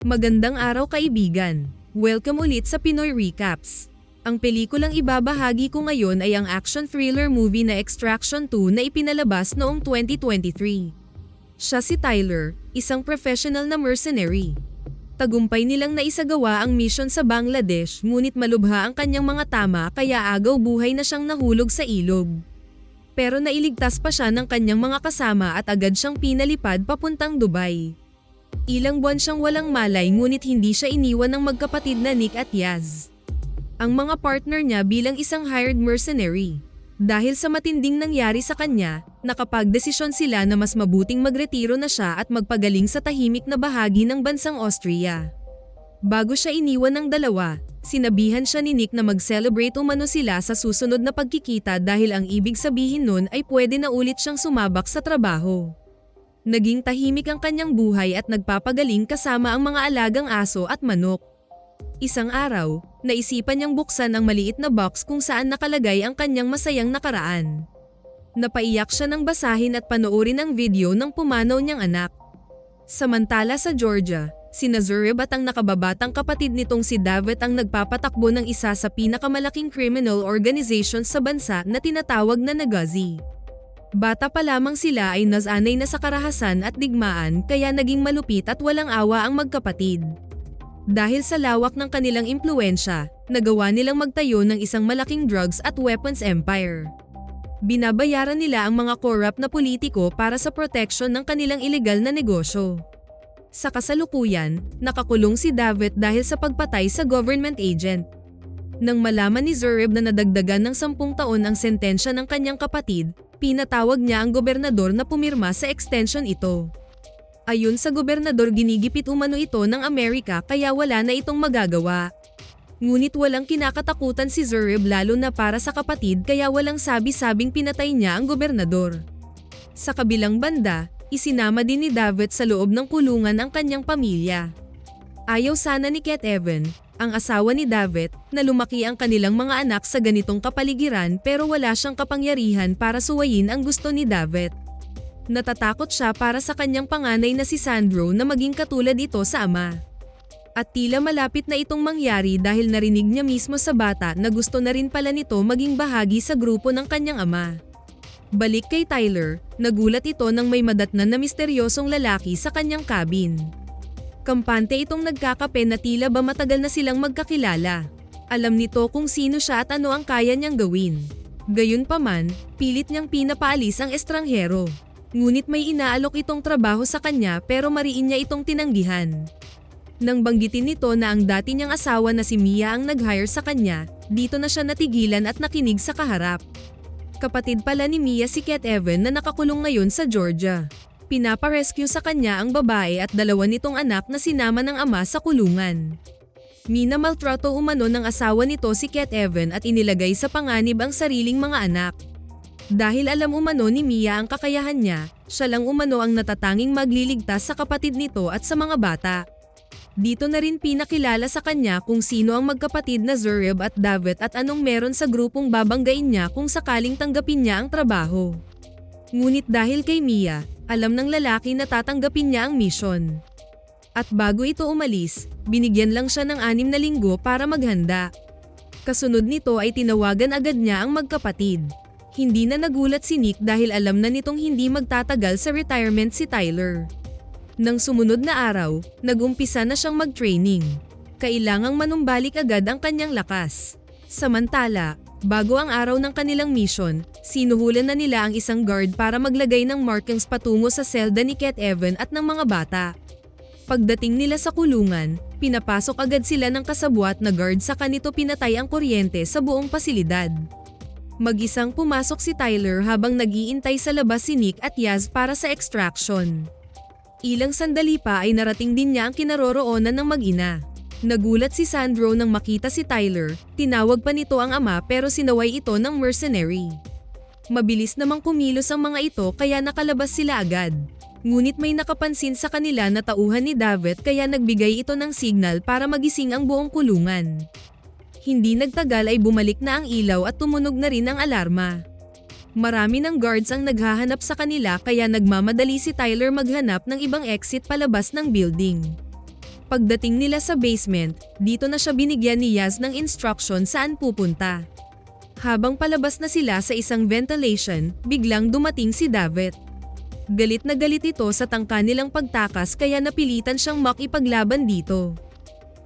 Magandang araw kaibigan. Welcome ulit sa Pinoy Recaps. Ang pelikulang ibabahagi ko ngayon ay ang action thriller movie na Extraction 2 na ipinalabas noong 2023. Siya si Tyler, isang professional na mercenary. Tagumpay nilang naisagawa ang mission sa Bangladesh ngunit malubha ang kanyang mga tama kaya agaw buhay na siyang nahulog sa ilog. Pero nailigtas pa siya ng kanyang mga kasama at agad siyang pinalipad papuntang Dubai. Ilang buwan siyang walang malay ngunit hindi siya iniwan ng magkapatid na Nick at Yaz. Ang mga partner niya bilang isang hired mercenary. Dahil sa matinding nangyari sa kanya, nakapagdesisyon sila na mas mabuting magretiro na siya at magpagaling sa tahimik na bahagi ng bansang Austria. Bago siya iniwan ng dalawa, sinabihan siya ni Nick na mag-celebrate umano sila sa susunod na pagkikita dahil ang ibig sabihin nun ay pwede na ulit siyang sumabak sa trabaho. Naging tahimik ang kanyang buhay at nagpapagaling kasama ang mga alagang aso at manok. Isang araw, naisipan niyang buksan ang maliit na box kung saan nakalagay ang kanyang masayang nakaraan. Napaiyak siya nang basahin at panoorin ang video ng pumanaw niyang anak. Samantala sa Georgia, sina Zurib at ang nakababatang kapatid nitong si David ang nagpapatakbo ng isa sa pinakamalaking criminal organization sa bansa na tinatawag na Nagazi. Bata pa lamang sila ay nasanay na sa karahasan at digmaan kaya naging malupit at walang awa ang magkapatid. Dahil sa lawak ng kanilang impluwensya, nagawa nilang magtayo ng isang malaking drugs at weapons empire. Binabayaran nila ang mga corrupt na politiko para sa protection ng kanilang ilegal na negosyo. Sa kasalukuyan, nakakulong si David dahil sa pagpatay sa government agent. Nang malaman ni Zurib na nadagdagan ng 10 taon ang sentensya ng kanyang kapatid, pinatawag niya ang gobernador na pumirma sa extension ito. Ayon sa gobernador, ginigipit umano ito ng Amerika kaya wala na itong magagawa. Ngunit walang kinakatakutan si Zurib lalo na para sa kapatid kaya walang sabi-sabing pinatay niya ang gobernador. Sa kabilang banda, isinama din ni David sa loob ng kulungan ang kanyang pamilya. Ayaw sana ni Ket Evan, ang asawa ni David, na lumaki ang kanilang mga anak sa ganitong kapaligiran pero wala siyang kapangyarihan para suwayin ang gusto ni David. Natatakot siya para sa kanyang panganay na si Sandro na maging katulad ito sa ama. At tila malapit na itong mangyari dahil narinig niya mismo sa bata na gusto na rin pala nito maging bahagi sa grupo ng kanyang ama. Balik kay Tyler, nagulat ito nang may madatnan na misteryosong lalaki sa kanyang cabin. Kampante itong nagkakape na tila ba matagal na silang magkakilala. Alam nito kung sino siya at ano ang kaya niyang gawin. Gayunpaman, pilit niyang pinapaalis ang estranghero. Ngunit may inaalok itong trabaho sa kanya pero mariin niya itong tinanggihan. Nang banggitin nito na ang dati niyang asawa na si Mia ang nag-hire sa kanya, dito na siya natigilan at nakinig sa kaharap. Kapatid pala ni Mia si Ket Evan na nakakulong ngayon sa Georgia. Pinaparescue sa kanya ang babae at dalawa nitong anak na sinama ng ama sa kulungan. Minamaltrato umano ng asawa nito si Ket Evan at inilagay sa panganib ang sariling mga anak. Dahil alam umano ni Mia ang kakayahan niya, siya lang umano ang natatanging magliligtas sa kapatid nito at sa mga bata. Dito na rin pinakilala sa kanya kung sino ang magkapatid na Zurib at David at anong meron sa grupong babanggain niya kung sakaling tanggapin niya ang trabaho. Ngunit dahil kay Mia, alam ng lalaki na tatanggapin niya ang mission. At bago ito umalis, binigyan lang siya ng 6 na linggo para maghanda. Kasunod nito ay tinawagan agad niya ang magkapatid. Hindi na nagulat si Nick dahil alam na nitong hindi magtatagal sa retirement si Tyler. Nang sumunod na araw, nag-umpisa na siyang mag-training. Kailangang manumbalik agad ang kanyang lakas. Samantala, bago ang araw ng kanilang mission, sinuhulan na nila ang isang guard para maglagay ng markings patungo sa selda ni Ket Evan at ng mga bata. Pagdating nila sa kulungan, pinapasok agad sila ng kasabwat na guard saka nito pinatay ang kuryente sa buong pasilidad. Mag-isang pumasok si Tyler habang nag-iintay sa labas si Nick at Yaz para sa extraction. Ilang sandali pa ay narating din niya ang kinaroroonan ng mag-ina. Nagulat si Sandro nang makita si Tyler, tinawag pa nito ang ama pero sinaway ito ng mercenary. Mabilis namang kumilos ang mga ito kaya nakalabas sila agad. Ngunit may nakapansin sa kanila na tauhan ni David kaya nagbigay ito ng signal para magising ang buong kulungan. Hindi nagtagal ay bumalik na ang ilaw at tumunog na rin ang alarma. Marami ng guards ang naghahanap sa kanila kaya nagmamadali si Tyler maghanap ng ibang exit palabas ng building. Pagdating nila sa basement, dito na siya binigyan ni Yaz ng instruction saan pupunta. Habang palabas na sila sa isang ventilation, biglang dumating si Davet. Galit na galit ito sa tangka nilang pagtakas kaya napilitan siyang makipaglaban dito.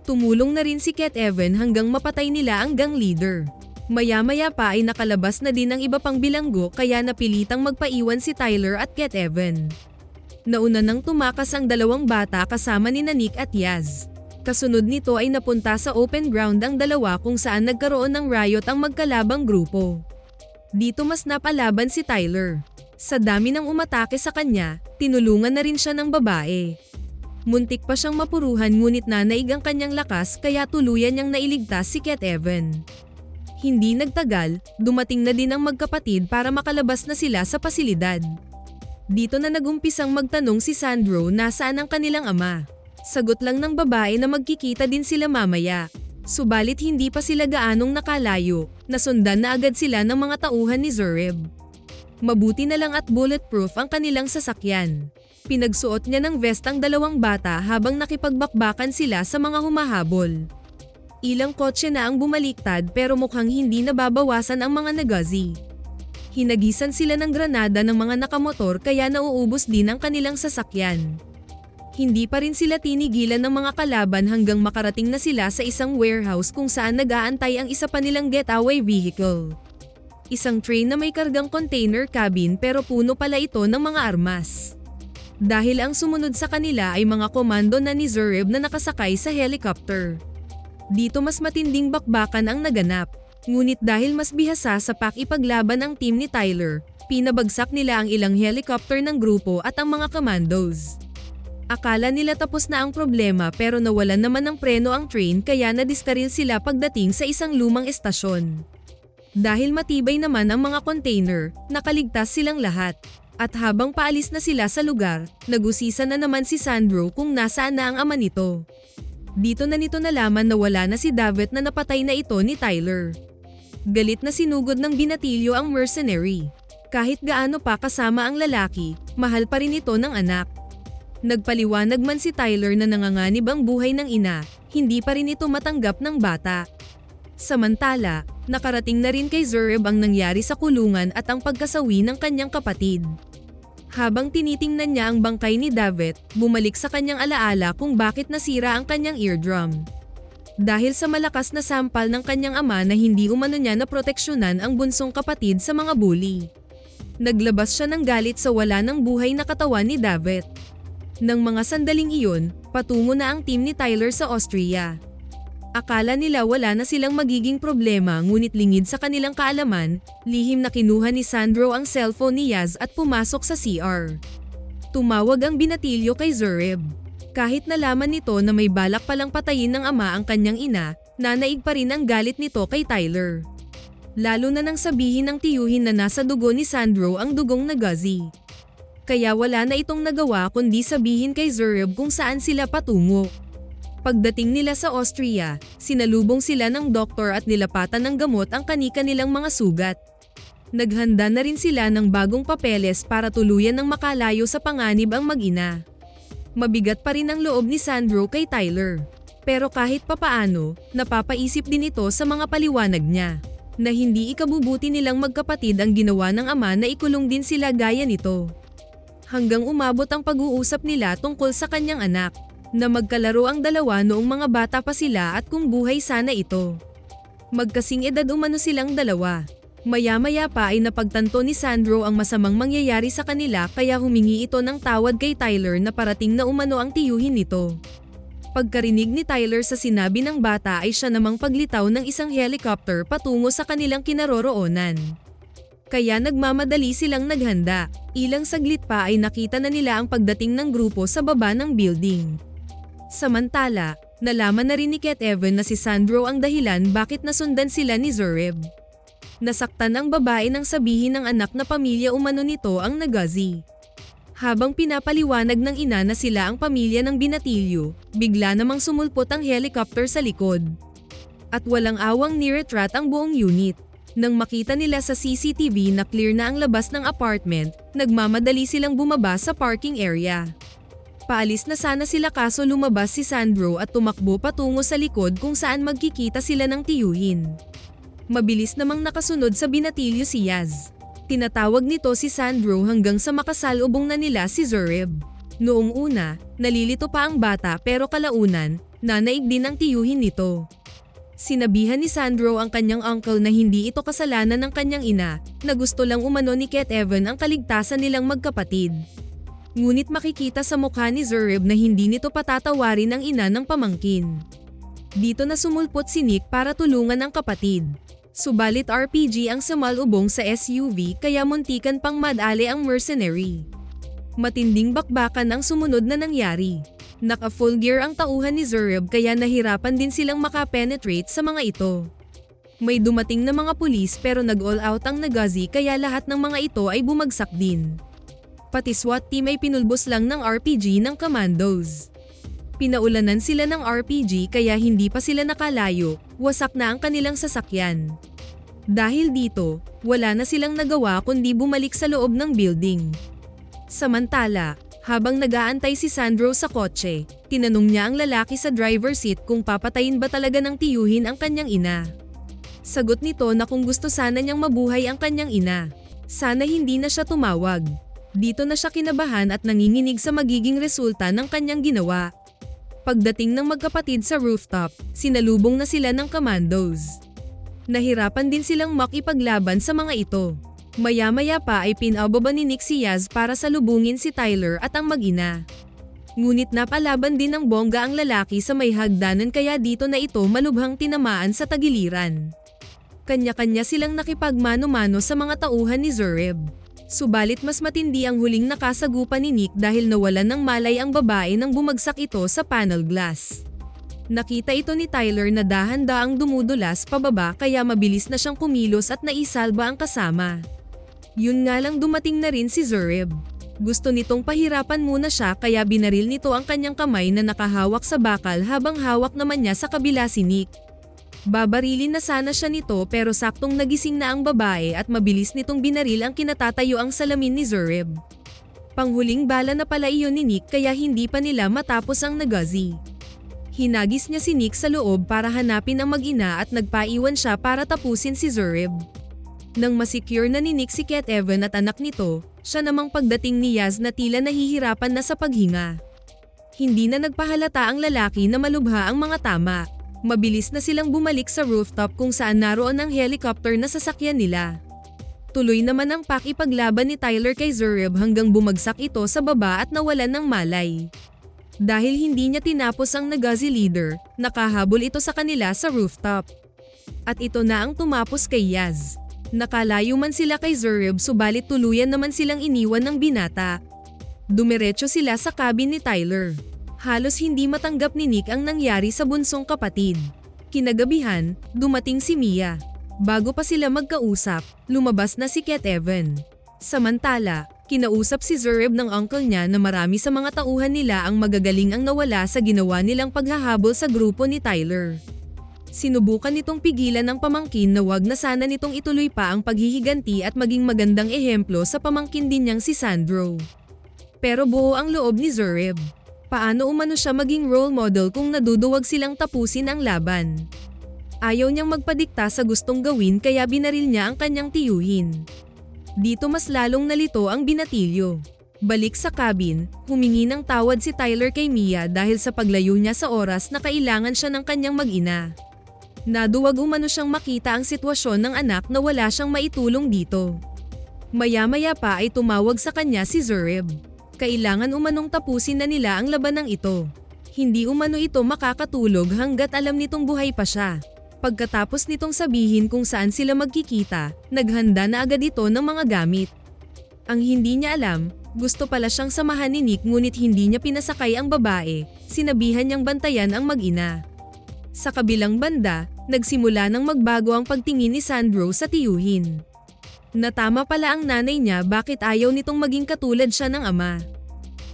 Tumulong na rin si Ket Evan hanggang mapatay nila ang gang leader. Maya-maya pa ay nakalabas na din ang iba pang bilanggo kaya napilitang magpaiwan si Tyler at Ket Evan. Nauna nang tumakas ang dalawang bata kasama ni Nick at Yaz. Kasunod nito ay napunta sa open ground ang dalawa kung saan nagkaroon ng riot ang magkalabang grupo. Dito mas napalaban si Tyler. Sa dami ng umatake sa kanya, tinulungan na rin siya ng babae. Muntik pa siyang mapuruhan ngunit nanaig ang kanyang lakas kaya tuluyan niyang nailigtas si Ket Evan. Hindi nagtagal, dumating na din ang magkapatid para makalabas na sila sa pasilidad. Dito na nagumpisang magtanong si Sandro nasaan ang kanilang ama. Sagot lang ng babae na magkikita din sila mamaya. Subalit hindi pa sila gaanong nakalayo, nasundan na agad sila ng mga tauhan ni Zurib. Mabuti na lang at bulletproof ang kanilang sasakyan. Pinagsuot niya ng vest ang dalawang bata habang nakipagbakbakan sila sa mga humahabol. Ilang kotse na ang bumaliktad pero mukhang hindi nababawasan ang mga Nagazi. Hinagisan sila ng granada ng mga nakamotor kaya nauubos din ang kanilang sasakyan. Hindi pa rin sila tinigilan ng mga kalaban hanggang makarating na sila sa isang warehouse kung saan nag-aantay ang isa pa nilang getaway vehicle. Isang train na may kargang container cabin pero puno pala ito ng mga armas. Dahil ang sumunod sa kanila ay mga komando na ni Zurib na nakasakay sa helicopter. Dito mas matinding bakbakan ang naganap. Ngunit dahil mas bihasa sa pakipaglaban ang team ni Tyler, pinabagsak nila ang ilang helicopter ng grupo at ang mga commandos. Akala nila tapos na ang problema pero nawalan naman ng preno ang train kaya nadiskaril sila pagdating sa isang lumang estasyon. Dahil matibay naman ang mga container, nakaligtas silang lahat. At habang paalis na sila sa lugar, nag-usisa na naman si Sandro kung nasaan na ang ama nito. Dito na nito nalaman na wala na si Davet na napatay na ito ni Tyler. Galit na sinugod ng binatilyo ang mercenary. Kahit gaano pa kasama ang lalaki, mahal pa rin ito ng anak. Nagpaliwanag man si Tyler na nanganganib ang buhay ng ina, hindi pa rin ito matanggap ng bata. Samantala, nakarating na rin kay Zurib ang nangyari sa kulungan at ang pagkasawi ng kanyang kapatid. Habang tinitingnan niya ang bangkay ni Davet, bumalik sa kanyang alaala kung bakit nasira ang kanyang eardrum. Dahil sa malakas na sampal ng kanyang ama na hindi umano niya na proteksyonan ang bunsong kapatid sa mga bully. Naglabas siya ng galit sa wala ng buhay na katawan ni Davet. Nang mga sandaling iyon, patungo na ang team ni Tyler sa Austria. Akala nila wala na silang magiging problema ngunit lingid sa kanilang kaalaman, lihim na kinuha ni Sandro ang cellphone ni Yaz at pumasok sa CR. Tumawag ang binatilyo kay Zurib. Kahit nalaman nito na may balak palang patayin ng ama ang kanyang ina, nanaig pa rin ang galit nito kay Tyler. Lalo na nang sabihin ng tiyuhin na nasa dugo ni Sandro ang dugong Nagazi. Kaya wala na itong nagawa kundi sabihin kay Zurib kung saan sila patungo. Pagdating nila sa Austria, sinalubong sila ng doktor at nilapatan ng gamot ang kani-kanilang mga sugat. Naghanda na rin sila ng bagong papeles para tuluyan ng makalayo sa panganib ang mag-ina. Mabigat pa rin ang loob ni Sandro kay Tyler. Pero kahit papaano, napapaisip din ito sa mga paliwanag niya, na hindi ikabubuti nilang magkapatid ang ginawa ng ama na ikulong din sila gaya nito. Hanggang umabot ang pag-uusap nila tungkol sa kanyang anak, na magkalaro ang dalawa noong mga bata pa sila at kung buhay sana ito. Magkasing edad umano silang dalawa. Maya-maya pa ay napagtanto ni Sandro ang masamang mangyayari sa kanila kaya humingi ito ng tawad kay Tyler na parating na umano ang tiyuhin nito. Pagkarinig ni Tyler sa sinabi ng bata ay siya namang paglitaw ng isang helicopter patungo sa kanilang kinaroroonan. Kaya nagmamadali silang naghanda. Ilang saglit pa ay nakita na nila ang pagdating ng grupo sa baba ng building. Samantala, nalaman na rin ni Ket Evan na si Sandro ang dahilan bakit nasundan sila ni Zurib. Nasaktan ang babae nang sabihin ng anak na pamilya umano nito ang Nagazi. Habang pinapaliwanag ng ina na sila ang pamilya ng binatilyo, bigla namang sumulpot ang helicopter sa likod. At walang awang niretrat ang buong unit. Nang makita nila sa CCTV na clear na ang labas ng apartment, nagmamadali silang bumaba sa parking area. Paalis na sana sila kaso lumabas si Sandro at tumakbo patungo sa likod kung saan magkikita sila ng tiyuhin. Mabilis namang nakasunod sa binatilyo si Yaz. Tinatawag nito si Sandro hanggang sa makasalubong na nila si Zurib. Noong una, nalilito pa ang bata pero kalaunan, nanaig din ang tiyuhin nito. Sinabihan ni Sandro ang kanyang uncle na hindi ito kasalanan ng kanyang ina, na gusto lang umano ni Ket Evan ang kaligtasan nilang magkapatid. Ngunit makikita sa mukha ni Zurib na hindi nito patatawarin ang ina ng pamangkin. Dito na sumulpot si Nick para tulungan ang kapatid. Subalit RPG ang sumalubong sa SUV kaya muntikan pang madali ang mercenary. Matinding bakbakan ang sumunod na nangyari. Naka full gear ang tauhan ni Zurib kaya nahirapan din silang makapenetrate sa mga ito. May dumating na mga pulis pero nag-all out ang Nagazi kaya lahat ng mga ito ay bumagsak din. Pati SWAT team ay pinulbos lang ng RPG ng commandos. Pinaulanan sila ng RPG kaya hindi pa sila nakalayo, wasak na ang kanilang sasakyan. Dahil dito, wala na silang nagawa kundi bumalik sa loob ng building. Samantala, habang nag-aantay si Sandro sa kotse, tinanong niya ang lalaki sa driver's seat kung papatayin ba talaga ng tiyuhin ang kanyang ina. Sagot nito na kung gusto sana niyang mabuhay ang kanyang ina, sana hindi na siya tumawag. Dito na siya kinabahan at nanginginig sa magiging resulta ng kanyang ginawa. Pagdating ng magkapatid sa rooftop, sinalubong na sila ng commandos. Nahirapan din silang makipaglaban sa mga ito. Maya-maya pa ay pinababa ni Nick si Yaz para salubungin si Tyler at ang mag-ina. Ngunit napalaban din ng bongga ang lalaki sa may hagdanan kaya dito na ito malubhang tinamaan sa tagiliran. Kanya-kanya silang nakipagmano-mano sa mga tauhan ni Zurib. Subalit mas matindi ang huling nakasagupan ni Nick dahil nawalan ng malay ang babae nang bumagsak ito sa panel glass. Nakita ito ni Tyler na dahan-daang dumudulas pababa kaya mabilis na siyang kumilos at naisalba ang kasama. Yun nga lang dumating na rin si Zurib. Gusto nitong pahirapan muna siya kaya binaril nito ang kanyang kamay na nakahawak sa bakal habang hawak naman niya sa kabila si Nick. Babarilin na sana siya nito pero saktong nagising na ang babae at mabilis nitong binaril ang kinatatayo ang salamin ni Zurib. Panghuling bala na pala iyon ni Nick kaya hindi pa nila matapos ang Nagazi. Hinagis niya si Nick sa loob para hanapin ang mag-ina at nagpaiwan siya para tapusin si Zurib. Nang masecure na ni Nick si Ket Evan at anak nito, siya namang pagdating ni Yaz na tila nahihirapan na sa paghinga. Hindi na nagpahalata ang lalaki na malubha ang mga tama. Mabilis na silang bumalik sa rooftop kung saan naroon ang helicopter na sasakyan nila. Tuloy naman ang pakipaglaban ni Tyler kay Zurib hanggang bumagsak ito sa baba at nawalan ng malay. Dahil hindi niya tinapos ang Nagazi leader, nakahabol ito sa kanila sa rooftop. At ito na ang tumapos kay Yaz. Nakalayo man sila kay Zurib subalit tuluyan naman silang iniwan ng binata. Dumiretso sila sa cabin ni Tyler. Halos hindi matanggap ni Nick ang nangyari sa bunsong kapatid. Kinagabihan, dumating si Mia. Bago pa sila magkausap, lumabas na si Ket Evan. Samantala, kinausap si Zurib ng uncle niya na marami sa mga tauhan nila ang magagaling ang nawala sa ginawa nilang paghahabol sa grupo ni Tyler. Sinubukan nitong pigilan ng pamangkin na wag na sana nitong ituloy pa ang paghihiganti at maging magandang ehemplo sa pamangkin din niyang si Sandro. Pero buo ang loob ni Zurib. Paano umano siya maging role model kung naduduwag silang tapusin ang laban? Ayaw niyang magpadikta sa gustong gawin kaya binaril niya ang kanyang tiyuhin. Dito mas lalong nalito ang binatilyo. Balik sa cabin, humingi ng tawad si Tyler kay Mia dahil sa paglayo niya sa oras na kailangan siya ng kanyang mag-ina. Naduwag umano siyang makita ang sitwasyon ng anak na wala siyang maitulong dito. Maya-maya pa ay tumawag sa kanya si Zurib. Kailangan umanong tapusin na nila ang labanang ito. Hindi umano ito makakatulog hanggat alam nitong buhay pa siya. Pagkatapos nitong sabihin kung saan sila magkikita, naghanda na agad ito ng mga gamit. Ang hindi niya alam, gusto pala siyang samahan ni Nick ngunit hindi niya pinasakay ang babae, sinabihan niyang bantayan ang mag-ina. Sa kabilang banda, nagsimula nang magbago ang pagtingin ni Sandro sa tiyuhin. Natama pala ang nanay niya bakit ayaw nitong maging katulad siya ng ama.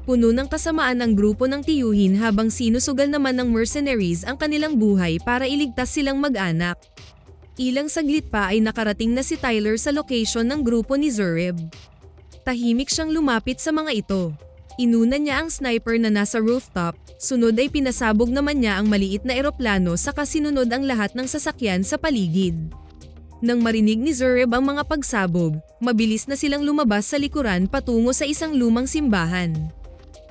Puno ng kasamaan ang grupo ng tiyuhin habang sinusugal naman ng mercenaries ang kanilang buhay para iligtas silang mag-anak. Ilang saglit pa ay nakarating na si Tyler sa location ng grupo ni Zurib. Tahimik siyang lumapit sa mga ito. Inuna niya ang sniper na nasa rooftop, sunod ay pinasabog naman niya ang maliit na eroplano saka sinunod ang lahat ng sasakyan sa paligid. Nang marinig ni Zureb ang mga pagsabog, mabilis na silang lumabas sa likuran patungo sa isang lumang simbahan.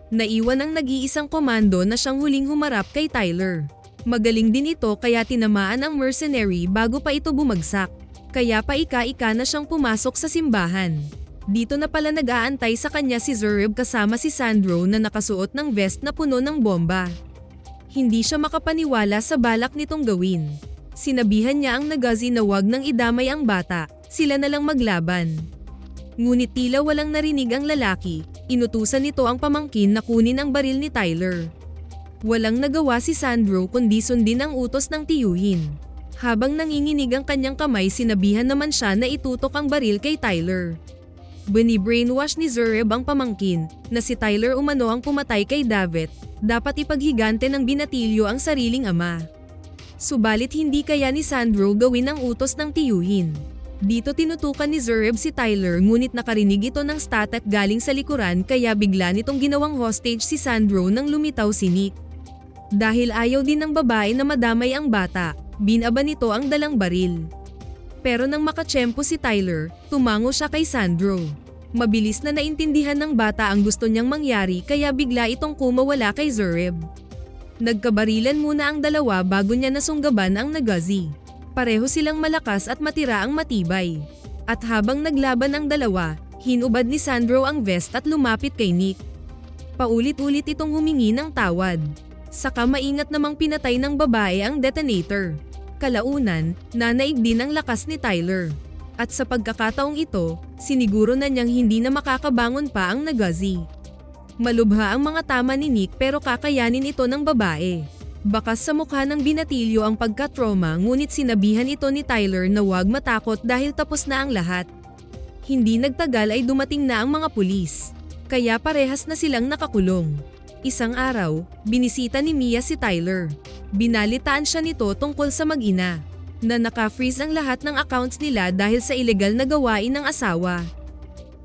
Naiwan ang nag-iisang komando na siyang huling humarap kay Tyler. Magaling din ito kaya tinamaan ang mercenary bago pa ito bumagsak. Kaya pa ika-ika na siyang pumasok sa simbahan. Dito na pala nag-aantay sa kanya si Zureb kasama si Sandro na nakasuot ng vest na puno ng bomba. Hindi siya makapaniwala sa balak nitong gawin. Sinabihan niya ang Nagazi na wag nang idamay ang bata, sila na lang maglaban. Ngunit tila walang narinig ang lalaki, inutusan nito ang pamangkin na kunin ang baril ni Tyler. Walang nagawa si Sandro kundi sundin ang utos ng tiyuhin. Habang nanginginig ang kanyang kamay sinabihan naman siya na itutok ang baril kay Tyler. Bini-brainwash ni Zureb ang pamangkin, na si Tyler umano ang pumatay kay David, dapat ipaghigante ng binatilyo ang sariling ama. Subalit hindi kaya ni Sandro gawin ang utos ng tiyuhin. Dito tinutukan ni Zureb si Tyler ngunit nakarinig ito ng static galing sa likuran kaya bigla nitong ginawang hostage si Sandro nang lumitaw si Nick. Dahil ayaw din ng babae na madamay ang bata, binaba nito ang dalang baril. Pero nang makatsyempo si Tyler, tumango siya kay Sandro. Mabilis na naintindihan ng bata ang gusto niyang mangyari kaya bigla itong kumawala kay Zureb. Nagkabarilan muna ang dalawa bago niya nasunggaban ang Nagazi. Pareho silang malakas at matira ang matibay. At habang naglaban ang dalawa, hinubad ni Sandro ang vest at lumapit kay Nick. Paulit-ulit itong humingi ng tawad. Saka maingat namang pinatay ng babae ang detonator. Kalaunan, nanaig din ang lakas ni Tyler. At sa pagkakataong ito, siniguro na niyang hindi na makakabangon pa ang Nagazi. Malubha ang mga tama ni Nick pero kakayanin ito ng babae. Bakas sa mukha ng binatilyo ang pagka-trauma ngunit sinabihan ito ni Tyler na huwag matakot dahil tapos na ang lahat. Hindi nagtagal ay dumating na ang mga pulis. Kaya parehas na silang nakakulong. Isang araw, binisita ni Mia si Tyler. Binalitaan siya nito tungkol sa mag-ina. Na naka-freeze ang lahat ng accounts nila dahil sa ilegal na gawain ng asawa.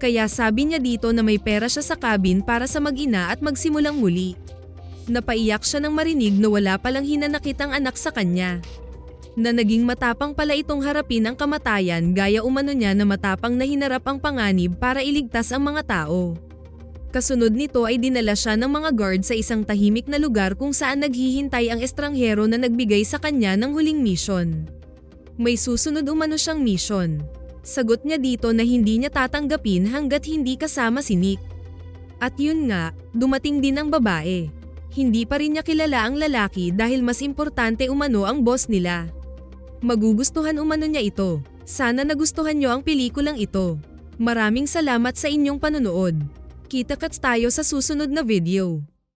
Kaya sabi niya dito na may pera siya sa cabin para sa mag-ina at magsimulang muli. Napaiyak siya nang marinig na wala palang hinanakit ang anak sa kanya. Na naging matapang pala itong harapin ang kamatayan gaya umano niya na matapang na hinarap ang panganib para iligtas ang mga tao. Kasunod nito ay dinala siya ng mga guard sa isang tahimik na lugar kung saan naghihintay ang estranghero na nagbigay sa kanya ng huling mission. May susunod umano siyang mission. Sagot niya dito na hindi niya tatanggapin hanggat hindi kasama si Nick. At yun nga, dumating din ang babae. Hindi pa rin niya kilala ang lalaki dahil mas importante umano ang boss nila. Magugustuhan umano niya ito. Sana nagustuhan niyo ang pelikulang ito. Maraming salamat sa inyong panonood. Kita-kits tayo sa susunod na video.